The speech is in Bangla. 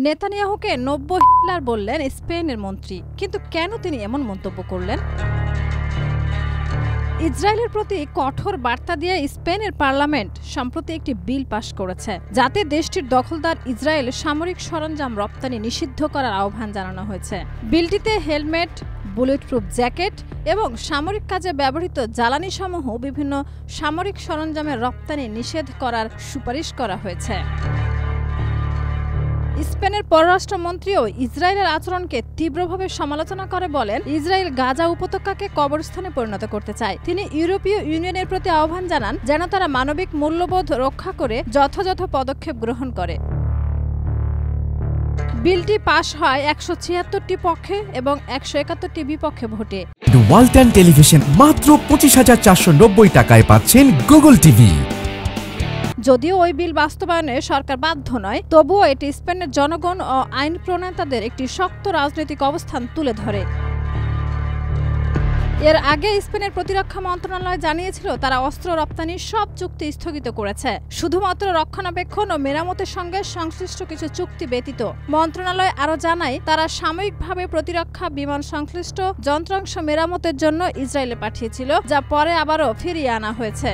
নেতানিয়াহুকে নব্য হিটলার বললেন স্পেনের মন্ত্রী, কিন্তু কেন তিনি এমন মন্তব্য করলেন? ইসরায়েলের প্রতি কঠোর বার্তা দিয়ে স্পেনের পার্লামেন্ট সম্প্রতি একটি বিল পাশ করেছে, যাতে দেশটির দখলদার ইসরায়েল সামরিক সরঞ্জাম রপ্তানি নিষিদ্ধ করার আহ্বান জানানো হয়েছে। বিলটিতে হেলমেট, বুলেটপ্রুফ জ্যাকেট এবং সামরিক কাজে ব্যবহৃত জ্বালানিসমূহ বিভিন্ন সামরিক সরঞ্জামের রপ্তানি নিষেধ করার সুপারিশ করা হয়েছে। স্পেনের পররাষ্ট্রমন্ত্রীও ইসরায়েলের আচরণকে তীব্রভাবে সমালোচনা করে বলেন, ইসরায়েল গাজা উপত্যকাকে কবরস্থানে পরিণত করতে চায়। তিনি ইউরোপীয় ইউনিয়নের প্রতি আহ্বান জানান যেন তারা মানবিক মূল্যবোধ রক্ষা করে যথাযথ পদক্ষেপ গ্রহণ করে। বিলটি পাশ হয় ১৭৬টি পক্ষে এবং ১৭১টি বিপক্ষে ভোটে। ওয়ালটন টেলিভিশন মাত্র ২৫,৪৯০ টাকায় পাচ্ছেন গুগল টিভি। যদিও ওই বিল বাস্তবায়নে সরকার বাধ্য নয়, তবুও এটি স্পেনের জনগণ ও আইন প্রণেতাদের একটি শক্ত রাজনৈতিক অবস্থান তুলে ধরে। এর আগে স্পেনের প্রতিরক্ষা মন্ত্রণালয় জানিয়েছিল তারা অস্ত্র রপ্তানির সব চুক্তি স্থগিত করেছে, শুধুমাত্র রক্ষণাবেক্ষণ ও মেরামতের সঙ্গে সংশ্লিষ্ট কিছু চুক্তি ব্যতীত। মন্ত্রণালয় আরও জানায় তারা সাময়িকভাবে প্রতিরক্ষা বিমান সংশ্লিষ্ট যন্ত্রাংশ মেরামতের জন্য ইসরায়েলে পাঠিয়েছিল, যা পরে আবারও ফিরিয়ে আনা হয়েছে।